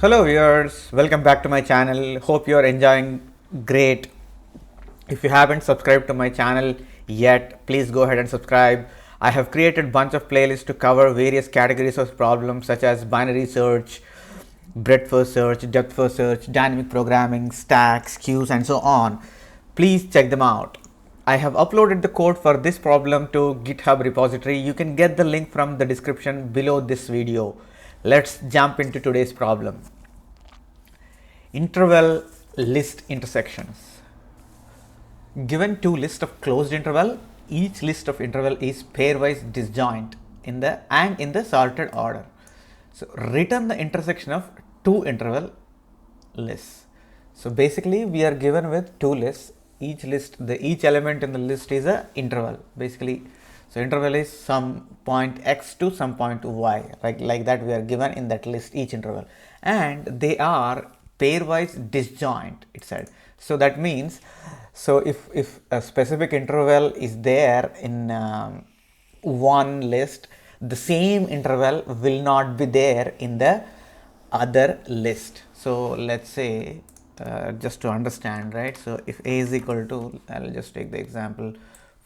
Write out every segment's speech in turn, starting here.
Hello viewers, welcome back to my channel. Hope you are enjoying great. If you haven't subscribed to my channel yet, please go ahead and subscribe. I have created bunch of playlists to cover various categories of problems such as binary search, breadth first search, depth first search, dynamic programming, stacks, queues and so on. Please check them out. I have uploaded the code for this problem to GitHub repository. You can get the link from the description below this video. Let's jump into today's problem. Interval list intersections. Given two lists of closed interval, each list of interval is pairwise disjoint in the sorted order. So return the intersection of two interval lists. So basically we are given with two lists. Each element in the list is a interval basically. So interval is some point x to some point y, like that we are given in that list, each interval, and they are pairwise disjoint, it said. So that means, so if a specific interval is there in one list, the same interval will not be there in the other list. So let's say just to understand, right? So if a is equal to, I'll just take the example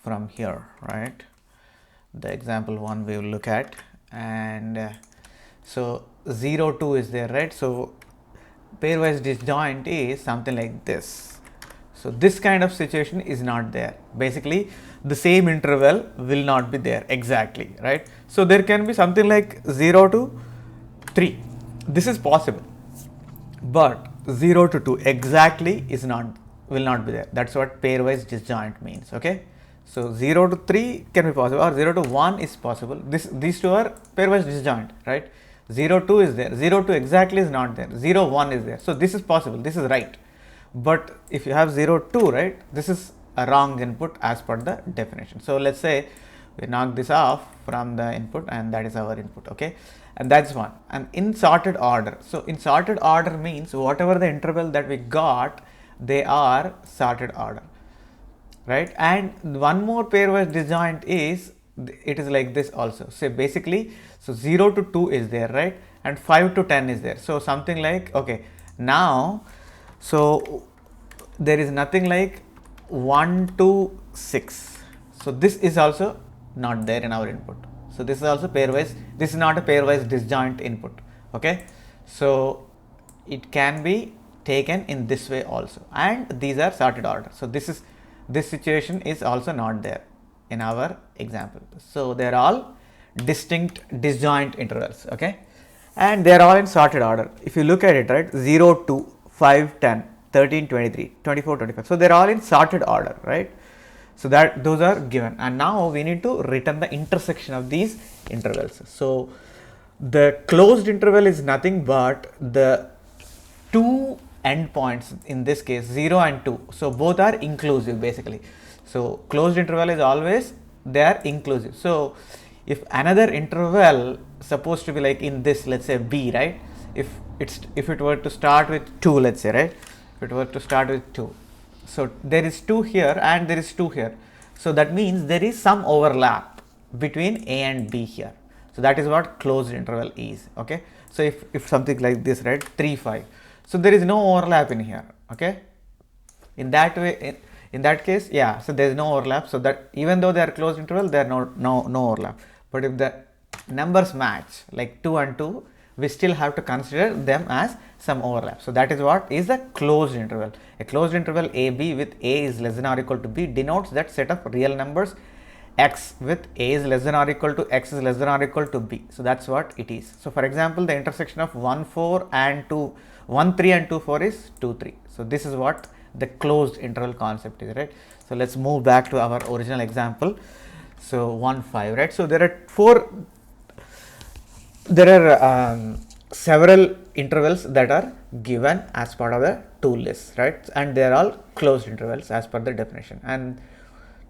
from here, right? The example one we will look at, and so 0 2 is there, right? So pairwise disjoint is something like this. So this kind of situation is not there. Basically the same interval will not be there exactly, right? So there can be something like 0 to 3. This is possible, but 0 to 2 exactly will not be there. That's what pairwise disjoint means. Okay, so 0 to 3 can be possible, or 0 to 1 is possible. These two are pairwise disjoint, right? 0 2 is there, 0 2 exactly is not there, 0 1 is there. So this is possible, this is right. But if you have 0 2, right, this is a wrong input as per the definition. So let's say we knock this off from the input, and that is our input. Okay, and that's one. And in sorted order, so in sorted order means whatever the interval that we got, they are sorted order, right? And one more pairwise disjoint is, it is like this also. So basically, so 0 to 2 is there, right, and 5 to 10 is there. So something like, okay, now so there is nothing like 1 to 6. So this is also not there in our input. So this is also pairwise, this is not a pairwise disjoint input. Okay, so it can be taken in this way also, and these are sorted order. So this situation is also not there in our example. So they are all distinct disjoint intervals. Okay, and they are all in sorted order. If you look at it, right, 0 2 5 10 13 23 24 25, so they are all in sorted order, right? So that those are given, and now we need to return the intersection of these intervals. So the closed interval is nothing but the two endpoints, in this case 0 and 2. So both are inclusive basically. So closed interval is always, they are inclusive. So if another interval supposed to be like in this, let's say b, right, if it were to start with 2, let's say, right, if it were to start with 2, so there is 2 here and there is 2 here. So that means there is some overlap between a and b here. So that is what closed interval is. Okay, so if something like this, right, 3 5, so there is no overlap in here. Okay, in that way, in that case, yeah, so there is no overlap. So that even though they are closed interval, there are no overlap. But if the numbers match like 2 and 2, we still have to consider them as some overlap. So that is what is a closed interval. A closed interval AB with A is less than or equal to B denotes that set of real numbers X with A is less than or equal to X is less than or equal to B. So that's what it is. So for example, the intersection of 1 4 and 1 3 and 2 4 is 2 3. So this is what the closed interval concept is, right? So let's move back to our original example. So 1 5, right? So there are several intervals that are given as part of the two lists, right? And they are all closed intervals as per the definition. And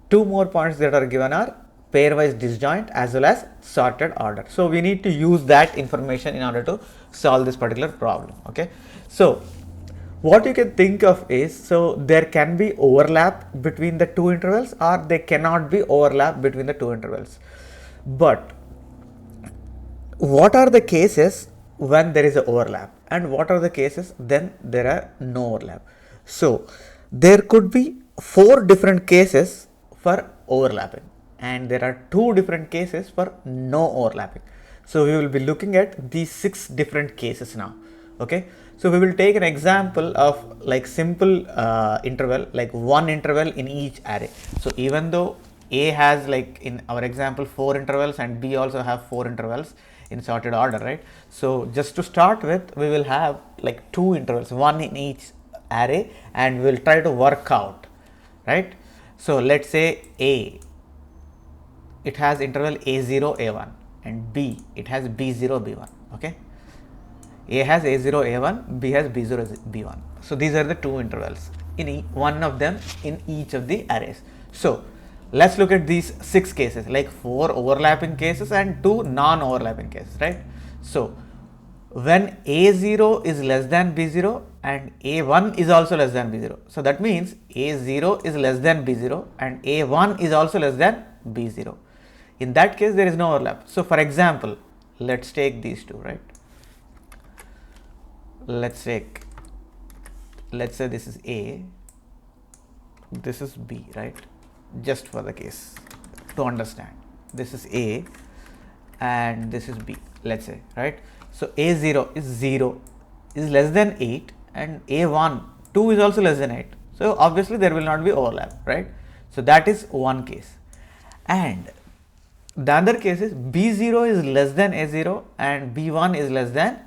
two more points that are given are pairwise disjoint as well as sorted order. So we need to use that information in order to solve this particular problem. Okay, so what you can think of is, so there can be overlap between the two intervals, or they cannot be overlap between the two intervals. But what are the cases when there is an overlap? and what are the cases then there are no overlap. So there could be 4 different cases for overlapping, and there are 2 different cases for no overlapping. So we will be looking at these 6 different cases now. Okay, so we will take an example of like simple interval, like one interval in each array. So even though A has, like in our example, 4 intervals and B also have 4 intervals in sorted order, right? So just to start with, we will have like 2 intervals, one in each array, and we'll try to work out, right? So let's say A, it has interval A0, A1, and B, it has B0, B1. Okay, A has A0, A1, B has B0, B1. So these are the 2 intervals in one of them in each of the arrays. So let's look at these 6 cases, like 4 overlapping cases and 2 non-overlapping cases, right? So when A0 is less than B0 and A1 is also less than B0, so that means A0 is less than B0 and A1 is also less than B0. In that case, there is no overlap. So for example, let's take these two, right? Let's say this is A, this is B, right? Just for the case to understand, this is A and this is B, let's say, right? So A0 is 0 is less than 8 and A1 2 is also less than 8. So obviously there will not be overlap, right? So that is one case. And the other case is B0 is less than A0 and B1 is less than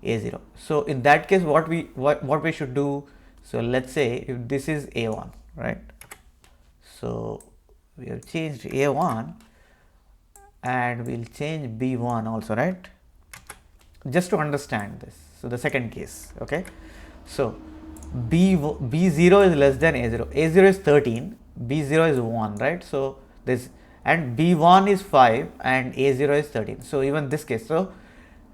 A0. So in that case, what we should do, so let's say if this is A1, right? So we have changed A1 and we'll change B1 also, right? Just to understand this. So the second case, okay? So B0 is less than A0. A0 is 13, B0 is 1, right? So this, and B1 is 5 and A0 is 13. So even this case, so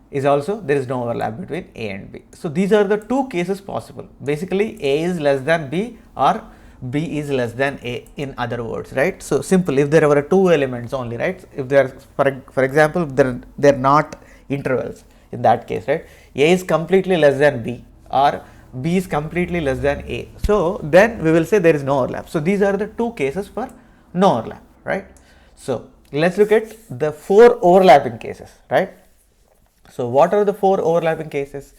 is also, there is no overlap between A and B. So these are the 2 cases possible. Basically A is less than B or B is less than A, in other words, right? So simple, if there were 2 elements only, right? If they are, for example, they're not intervals in that case, right? A is completely less than B or B is completely less than A. So then we will say there is no overlap. So these are the 2 cases for no overlap, right? So let's look at the 4 overlapping cases, right? So what are the 4 overlapping cases?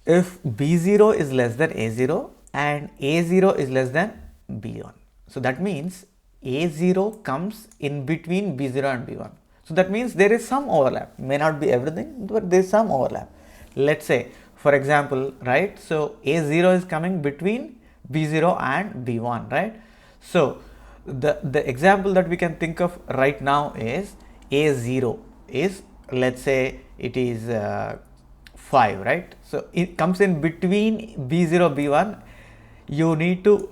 If B0 is less than A0 and A0 is less than B1. So that means A0 comes in between B0 and B1. So that means there is some overlap. May not be everything, but there is some overlap. Let's say, for example, right? So A0 is coming between B0 and B1, right? So the example that we can think of right now is A0 is, let's say it is 5, right? So it comes in between B0, B1. You need to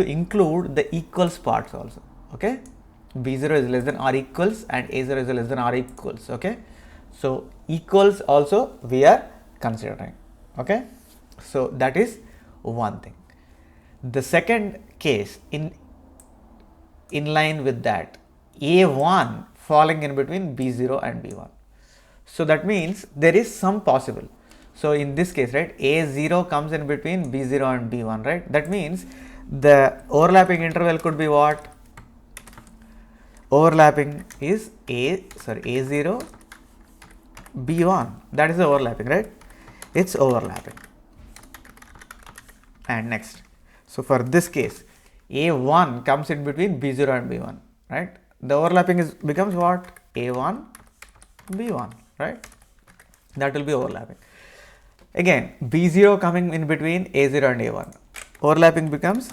include the equals parts also, okay? B0 is less than or equals and A0 is less than or equals, okay? So equals also we are considering, okay? So that is one thing. The second case, in line with that, A1 falling in between B0 and B1. So that means there is some possible. So in this case, right, A0 comes in between B0 and B1, right? That means the overlapping interval could be what? Overlapping is A0, B1. That is the overlapping, right? It's overlapping. And next, so for this case, A1 comes in between B0 and B1, right? The overlapping becomes what? A1, B1, right? That will be overlapping. Again, B0 coming in between A0 and A1. Overlapping becomes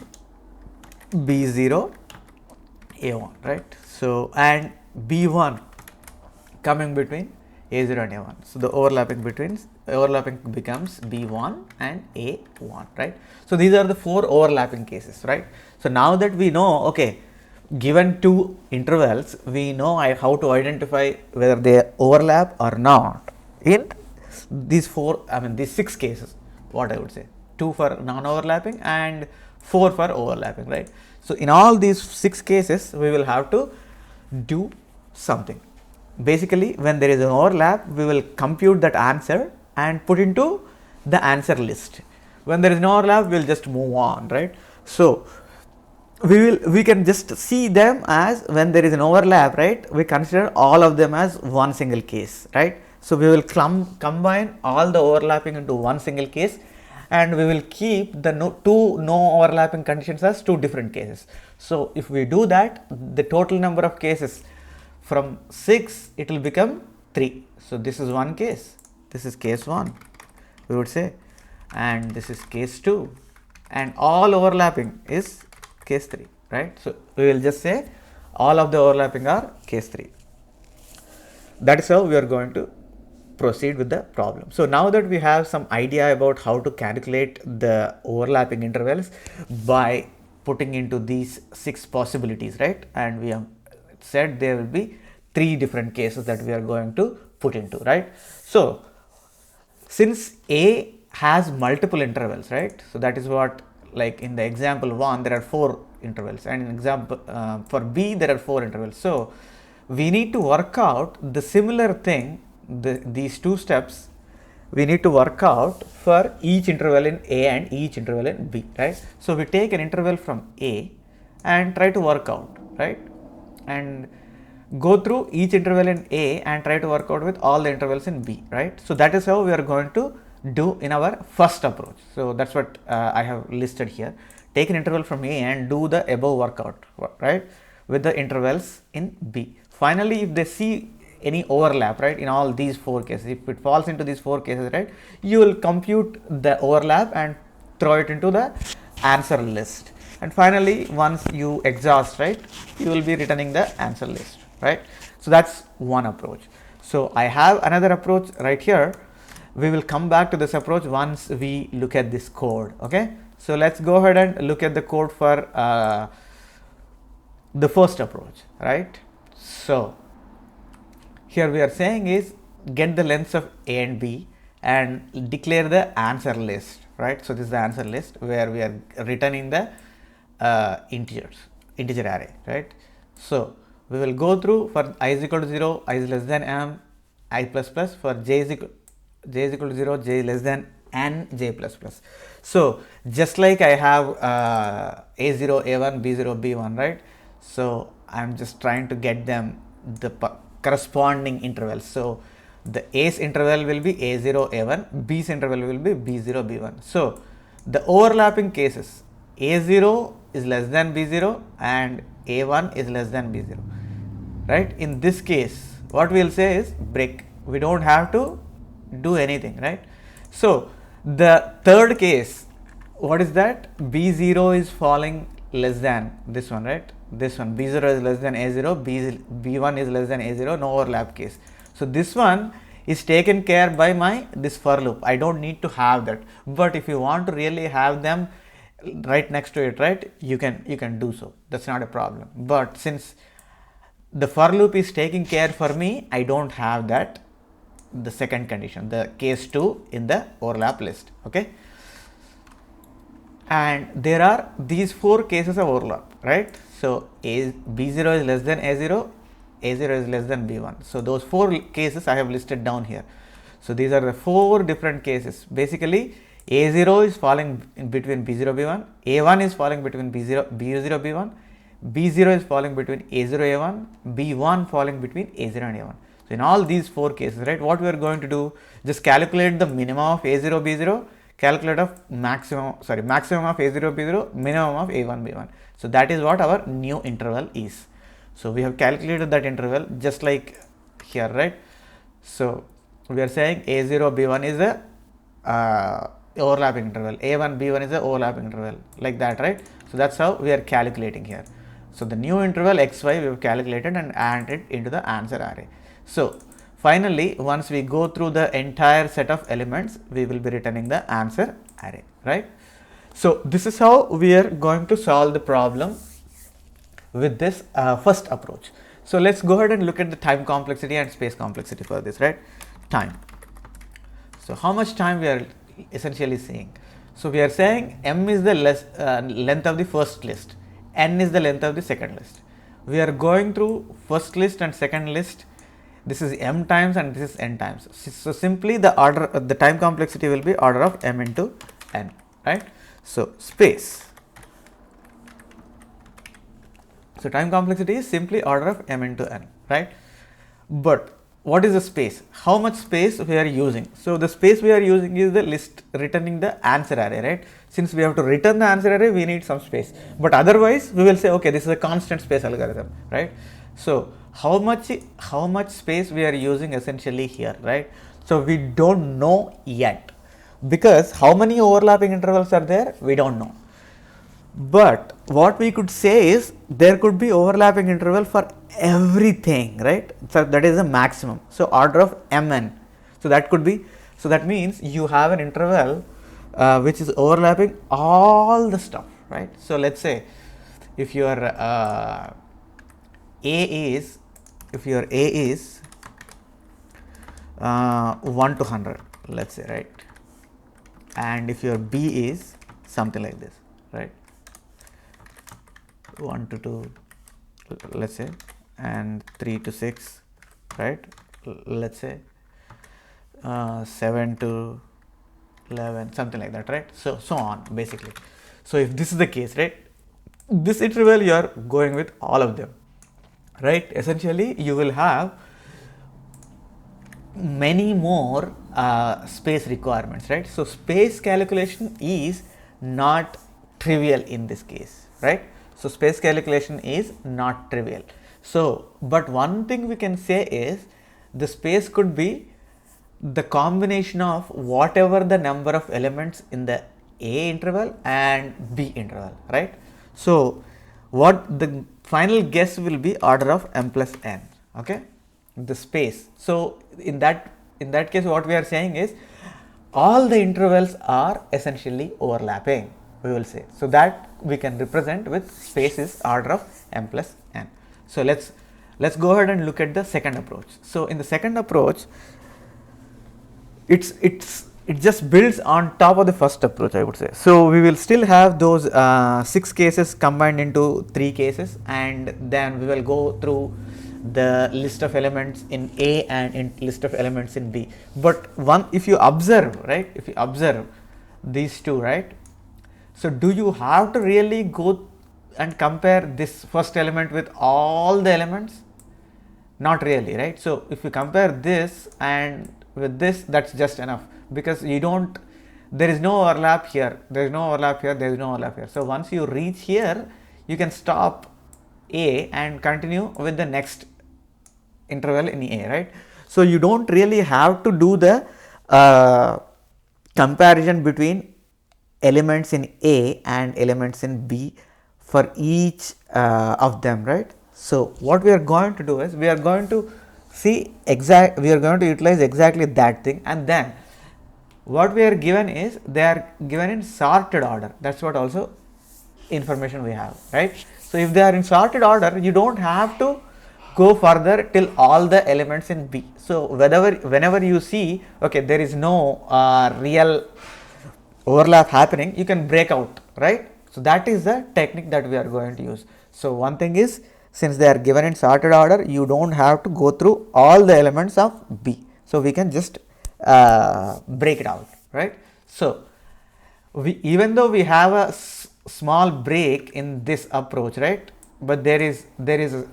B0, A1, right? So, and B1 coming between A0 and A1. So the overlapping becomes B1 and A1, right? So these are the 4 overlapping cases, right? So now that we know, okay, given 2 intervals, we know how to identify whether they overlap or not in these 6 cases, what I would say, 2 for non-overlapping and 4 for overlapping, right? So in all these 6 cases, we will have to do something. basically when there is an overlap, we will compute that answer and put into the answer list. When there is no overlap, we will just move on, right? So we can just see them as when there is an overlap, right? We consider all of them as one single case, right? So we will combine all the overlapping into one single case, and we will keep the two no overlapping conditions as two different cases. So if we do that, the total number of cases from 6, it will become 3. So this is one case, this is case 1, we would say, and this is case 2, and all overlapping is case 3, right? So we will just say all of the overlapping are case 3. That is how we are going to proceed with the problem. So now that we have some idea about how to calculate the overlapping intervals by putting into these 6 possibilities, right? And we have said there will be 3 different cases that we are going to put into, right? So since A has multiple intervals, right? So that is what, like in the example 1, there are 4 intervals, and in example for B there are 4 intervals. So we need to work out the similar thing, these 2 steps we need to work out for each interval in A and each interval in B, right? So we take an interval from A and try to work out, right? And go through each interval in A and try to work out with all the intervals in B, right? So that is how we are going to do in our first approach. So that's what I have listed here. Take an interval from A and do the above workout, right, with the intervals in B. Finally, if they see any overlap, right, in all these 4 cases, if it falls into these 4 cases, right, you will compute the overlap and throw it into the answer list. And finally, once you exhaust, right, you will be returning the answer list, right? So that's one approach. So I have another approach right here. We will come back to this approach once we look at this code, okay? So let's go ahead and look at the code for the first approach, right? So here we are saying is get the lengths of A and B and declare the answer list, right? So this is the answer list where we are returning the integer array, right? So we will go through for I is equal to 0, I is less than m, I plus plus, for j is equal to 0, j less than n, j plus plus. So just like I have a0, a1, b0, b1, right? So I'm just trying to get them the corresponding intervals. So the A's interval will be a0, a1, B's interval will be b0, b1. So the overlapping cases, a0 is less than b0 and a1 is less than b0, right? In this case, what we will say is break. We don't have to do anything, right? So the third case, what is that? b0 is falling less than this one, right? This one, b0 is less than a0, b1 is less than a0, no overlap case. So this one is taken care by this for loop. I don't need to have that. But if you want to really have them right next to it, right, you can do so. That's not a problem. But since the for loop is taking care for me, I don't have that, the second condition, the case 2 in the overlap list, okay? And there are these 4 cases of overlap, right? So b0 is less than a0, a0 is less than b1. So those 4 cases I have listed down here. So these are the 4 different cases. Basically, a0 is falling in between b0, b1, a1 is falling between b0, b1, b0 is falling between a0, a1, b1 falling between a0 and a1. So in all these 4 cases, right, what we are going to do, just calculate the minimum of a0, b0, calculate of maximum of a0, b0, minimum of a1, b1. So that is what our new interval is. So we have calculated that interval just like here, right? So we are saying a0, b1 is a overlapping interval, a1, b1 is a overlapping interval, like that, right? So that's how we are calculating here. So the new interval xy we have calculated and added into the answer array. So finally, once we go through the entire set of elements, we will be returning the answer array, right? So this is how we are going to solve the problem with this first approach. So let's go ahead and look at the time complexity and space complexity for this, right? Time. So how much time we are essentially saying? So we are saying m is the length of the first list, n is the length of the second list. We are going through first list and second list This is m times and this is n times. So simply the order, the time complexity will be order of m into n, right? So space. So time complexity is simply order of m into n, right? But what is the space? How much space we are using? So the space we are using is the list returning the answer array, right? Since we have to return the answer array, we need some space. But otherwise, we will say, okay, this is a constant space algorithm, right? So how much space we are using essentially here, right? So we don't know yet, because how many overlapping intervals are there? We don't know. But what we could say is there could be overlapping interval for everything, right? So that is the maximum. So order of mn. So that could be, so that means you have an interval which is overlapping all the stuff, right? So let's say if your A is 1 to 100, let's say, right? And if your B is something like this, right? 1 to 2, let's say, and 3 to 6, right? Let's say 7 to 11, something like that, right? So on, basically. So if this is the case, right, this interval you are going with all of them, right? Essentially you will have many more space requirements, right? So space calculation is not trivial in this case, right? So space calculation is not trivial. So, but one thing we can say is the space could be the combination of whatever the number of elements in the A interval and B interval, right? So what the final guess will be order of m plus n, okay, the space. So in that case, what we are saying is all the intervals are essentially overlapping, we will say. So that we can represent with space is order of m plus n. So let's go ahead and look at the second approach. So in the second approach, it just builds on top of the first approach, I would say. So we will still have those 6 cases combined into 3 cases, and then we will go through the list of elements in A and in list of elements in B. But if you observe, right, if you observe these two, right, so do you have to really go and compare this first element with all the elements? Not really, right? So if you compare this and with this, that's just enough, because you don't, there is no overlap here, there is no overlap here, there is no overlap here. So once you reach here, you can stop A and continue with the next interval in A, right? So you don't really have to do the comparison between elements in A and elements in B for each of them, right? So what we are going to do is we are going to utilize exactly that thing, and then what we are given is they are given in sorted order. That's what also information we have, right? So if they are in sorted order, you don't have to go further till all the elements in B. So whenever you see, okay, there is no real overlap happening, you can break out, right? So that is the technique that we are going to use. So one thing is, since they are given in sorted order, you don't have to go through all the elements of B. So we can just break it out, right? So even though we have a small break in this approach, right, but there is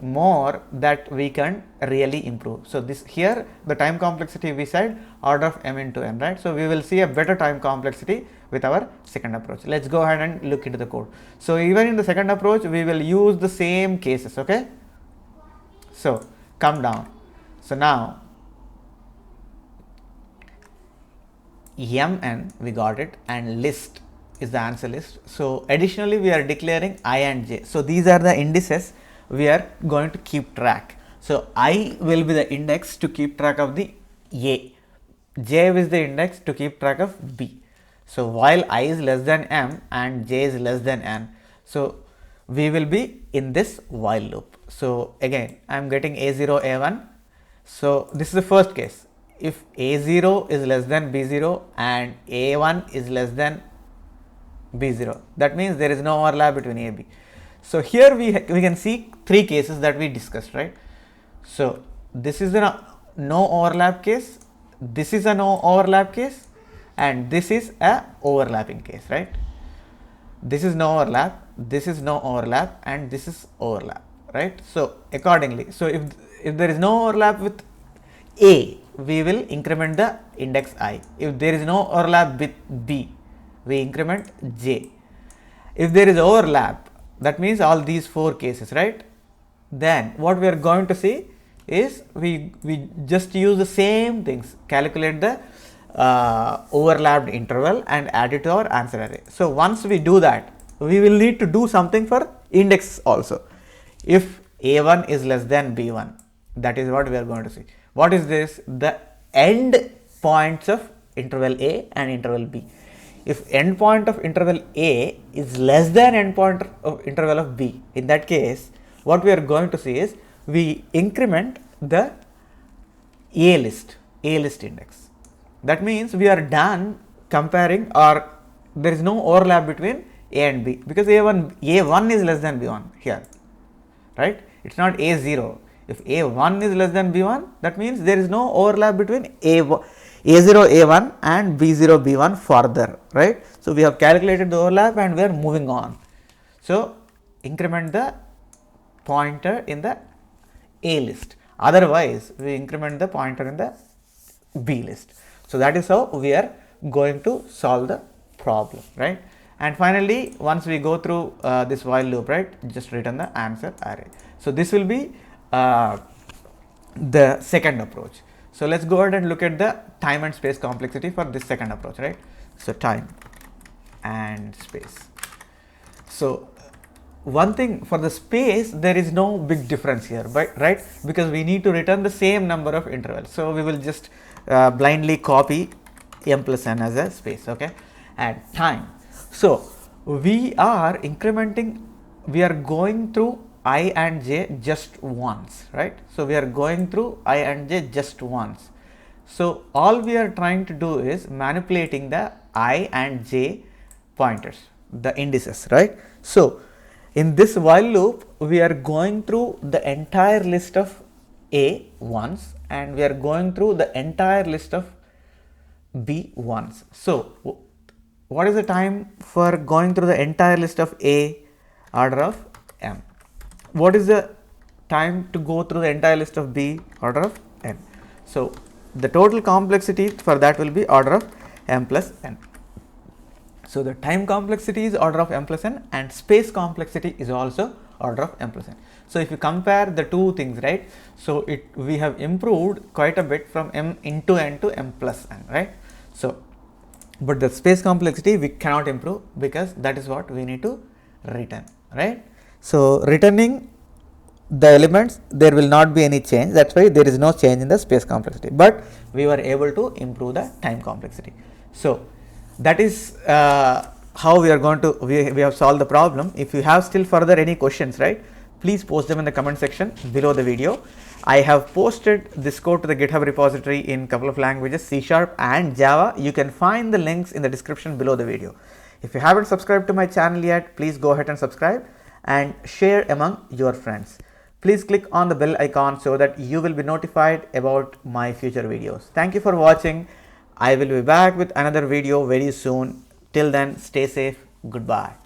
more that we can really improve. So this here, the time complexity we said order of m into n, right? So we will see a better time complexity with our second approach. Let's go ahead and look into the code. So even in the second approach, we will use the same cases, okay? So come down. So now mn, we got it, and list is the answer list. So additionally, we are declaring I and j. So these are the indices we are going to keep track. So I will be the index to keep track of the A. J is the index to keep track of B. So while I is less than m and j is less than n, so we will be in this while loop. So again, I am getting A0, A1. So this is the first case. If A0 is less than B0 and A1 is less than B0, that means there is no overlap between A and B. So here we can see 3 cases that we discussed, right? So this is the no overlap case, this is a no overlap case, and this is a overlapping case, right? This is no overlap, this is no overlap, and this is overlap, right? So accordingly, so if there is no overlap with A, we will increment the index I. If there is no overlap with B, we increment J. If there is overlap, that means all these four cases, right? Then what we are going to see is we just use the same things, calculate the overlapped interval and add it to our answer array. So once we do that, we will need to do something for index also. If A1 is less than B1, that is what we are going to see. What is this? The end points of interval A and interval B. If end point of interval A is less than end point of interval of B, in that case, what we are going to see is we increment the A list index. That means we are done comparing, or there is no overlap between A and B, because A1 is less than B1 here, right? It's not A0. If A1 is less than B1, that means there is no overlap between A0 A1 and B0 B1 further, right? So we have calculated the overlap and we are moving on. So increment the pointer in the A list. Otherwise, we increment the pointer in the B list. So that is how we are going to solve the problem, right? And finally, once we go through this while loop, right, just return the answer array. So this will be the second approach. So let's go ahead and look at the time and space complexity for this second approach, right? So time and space. So one thing, for the space, there is no big difference here, right? Because we need to return the same number of intervals. So we will just blindly copy m plus n as a space, okay? And time. So we are incrementing, we are going through I and j just once, right? So we are going through I and j just once. So all we are trying to do is manipulating the I and j pointers, the indices, right? So in this while loop, we are going through the entire list of A once, and we are going through the entire list of B once. So what is the time for going through the entire list of A? Order of m. What is the time to go through the entire list of B? Order of n. So the total complexity for that will be order of m plus n. So the time complexity is order of m plus n, and space complexity is also order of m plus n. So if you compare the two things, right, so we have improved quite a bit from m into n to m plus n, right? So but the space complexity we cannot improve, because that is what we need to return, right? So returning the elements, there will not be any change. That's why there is no change in the space complexity, but we were able to improve the time complexity. So that is how we are going to, we have solved the problem. If you have still further any questions, right, please post them in the comment section below the video. I have posted this code to the GitHub repository in couple of languages, C# and Java. You can find the links in the description below the video. If you haven't subscribed to my channel yet, please go ahead and subscribe and share among your friends. Please click on the bell icon so that you will be notified about my future videos. Thank you for watching. I will be back with another video very soon. Till then, stay safe. Goodbye.